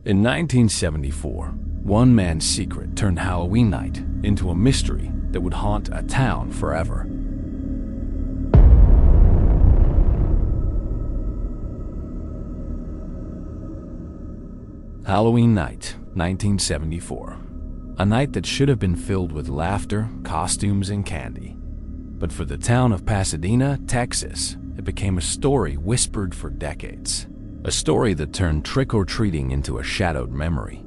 In 1974, one man's secret turned Halloween night into a mystery that would haunt a town forever. Halloween night, 1974. A night that should have been filled with laughter, costumes, and candy. But for the town of Pasadena, Texas, it became a story whispered for decades. A story that turned trick-or-treating into a shadowed memory.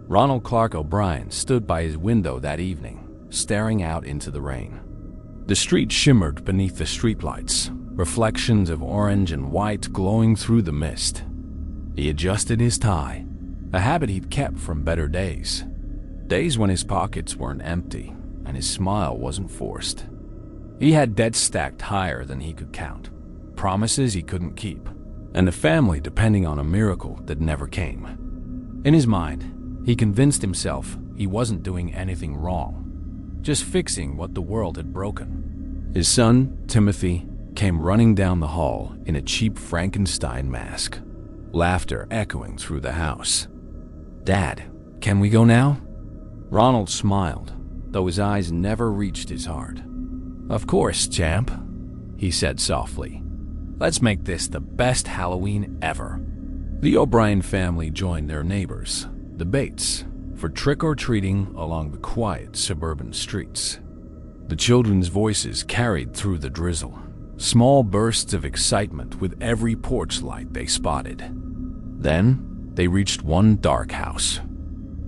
Ronald Clark O'Brien stood by his window that evening, staring out into the rain. The street shimmered beneath the streetlights, reflections of orange and white glowing through the mist. He adjusted his tie, a habit he'd kept from better days. Days when his pockets weren't empty and his smile wasn't forced. He had debts stacked higher than he could count, promises he couldn't keep, and a family depending on a miracle that never came. In his mind, he convinced himself he wasn't doing anything wrong, just fixing what the world had broken. His son, Timothy, came running down the hall in a cheap Frankenstein mask, laughter echoing through the house. "Dad, can we go now?" Ronald smiled, though his eyes never reached his heart. "Of course, champ," he said softly. "Let's make this the best Halloween ever." The O'Brien family joined their neighbors, the Bates, for trick-or-treating along the quiet suburban streets. The children's voices carried through the drizzle, small bursts of excitement with every porch light they spotted. Then they reached one dark house.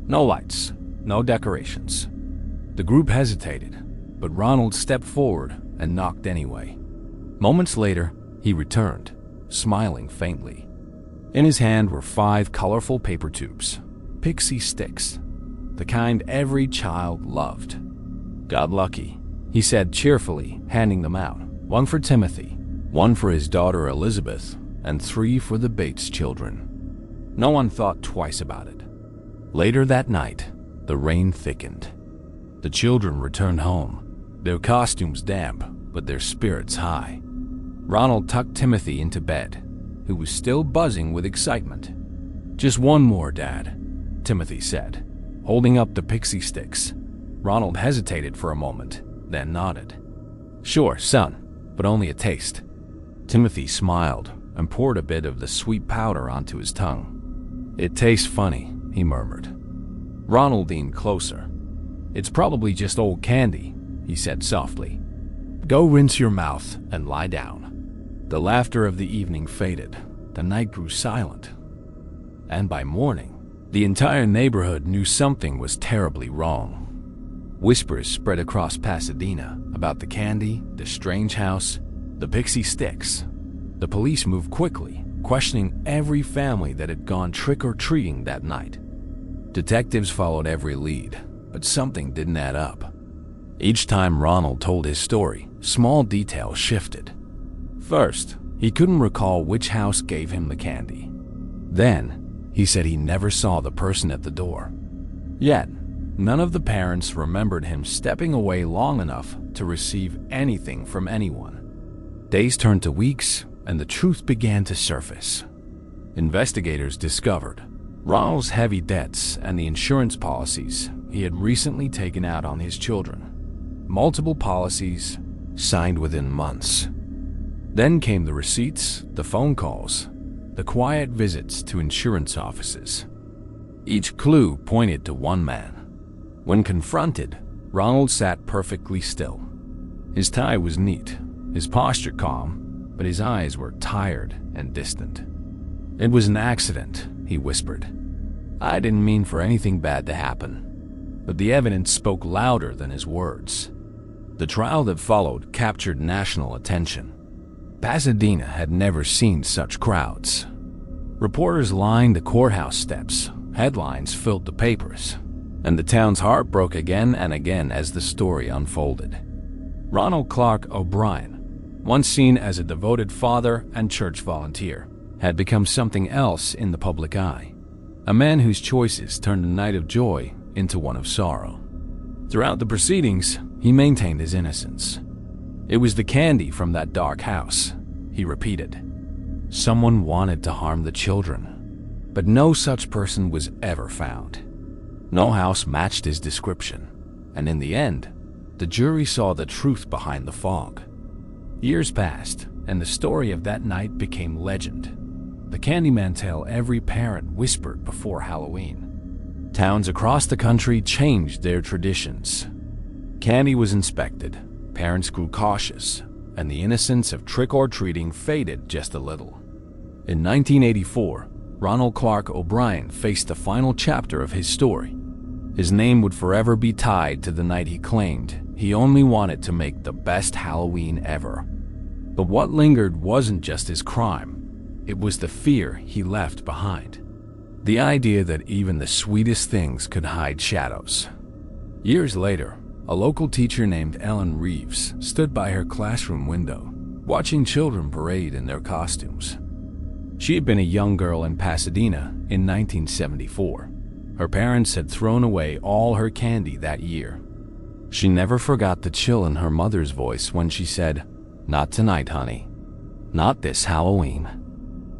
No lights, no decorations. The group hesitated, but Ronald stepped forward and knocked anyway. Moments later, he returned, smiling faintly. In his hand were 5 colorful paper tubes, pixie sticks, the kind every child loved. "Got lucky," he said cheerfully, handing them out. 1 for Timothy, 1 for his daughter Elizabeth, and 3 for the Bates children. No one thought twice about it. Later that night, the rain thickened. The children returned home, their costumes damp, but their spirits high. Ronald tucked Timothy into bed, who was still buzzing with excitement. "Just one more, Dad," Timothy said, holding up the pixie sticks. Ronald hesitated for a moment, then nodded. "Sure, son, but only a taste." Timothy smiled and poured a bit of the sweet powder onto his tongue. "It tastes funny," he murmured. Ronald leaned closer. "It's probably just old candy," he said softly. "Go rinse your mouth and lie down." The laughter of the evening faded. The night grew silent. And by morning, the entire neighborhood knew something was terribly wrong. Whispers spread across Pasadena about the candy, the strange house, the pixie sticks. The police moved quickly, questioning every family that had gone trick-or-treating that night. Detectives followed every lead, but something didn't add up. Each time Ronald told his story, small details shifted. First, he couldn't recall which house gave him the candy. Then, he said he never saw the person at the door. Yet, none of the parents remembered him stepping away long enough to receive anything from anyone. Days turned to weeks, and the truth began to surface. Investigators discovered Ronald's heavy debts and the insurance policies he had recently taken out on his children. Multiple policies signed within months. Then came the receipts, the phone calls, the quiet visits to insurance offices. Each clue pointed to one man. When confronted, Ronald sat perfectly still. His tie was neat, his posture calm, but his eyes were tired and distant. "It was an accident," he whispered. "I didn't mean for anything bad to happen." But the evidence spoke louder than his words. The trial that followed captured national attention. Pasadena had never seen such crowds. Reporters lined the courthouse steps, headlines filled the papers, and the town's heart broke again and again as the story unfolded. Ronald Clark O'Brien, once seen as a devoted father and church volunteer, had become something else in the public eye. A man whose choices turned a night of joy into one of sorrow. Throughout the proceedings, he maintained his innocence. "It was the candy from that dark house," he repeated. "Someone wanted to harm the children." but no such person was ever found. No house matched his description, and in the end, the jury saw the truth behind the fog. Years passed, and the story of that night became legend. The Candyman tale every parent whispered before Halloween. Towns across the country changed their traditions. Candy was inspected, parents grew cautious, and the innocence of trick-or-treating faded just a little. In 1984, Ronald Clark O'Brien faced the final chapter of his story. His name would forever be tied to the night he claimed he only wanted to make the best Halloween ever. But what lingered wasn't just his crime, it was the fear he left behind. The idea that even the sweetest things could hide shadows. Years later, a local teacher named Ellen Reeves stood by her classroom window, watching children parade in their costumes. She had been a young girl in Pasadena in 1974. Her parents had thrown away all her candy that year. She never forgot the chill in her mother's voice when she said, "Not tonight, honey. Not this Halloween."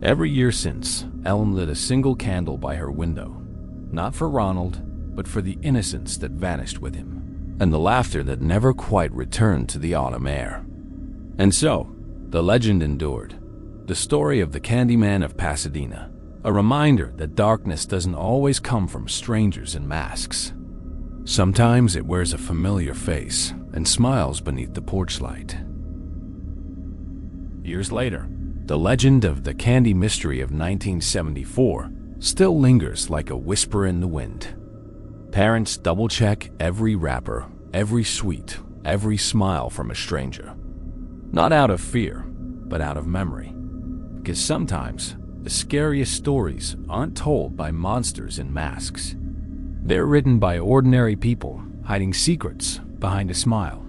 Every year since, Ellen lit a single candle by her window, not for Ronald, but for the innocence that vanished with him, and the laughter that never quite returned to the autumn air. And so, the legend endured. The story of the Candyman of Pasadena, a reminder that darkness doesn't always come from strangers in masks. Sometimes it wears a familiar face and smiles beneath the porch light. Years later, the legend of the candy mystery of 1974 still lingers like a whisper in the wind. Parents double-check every wrapper, every sweet, every smile from a stranger. Not out of fear, but out of memory. Because sometimes, the scariest stories aren't told by monsters in masks. They're written by ordinary people hiding secrets behind a smile.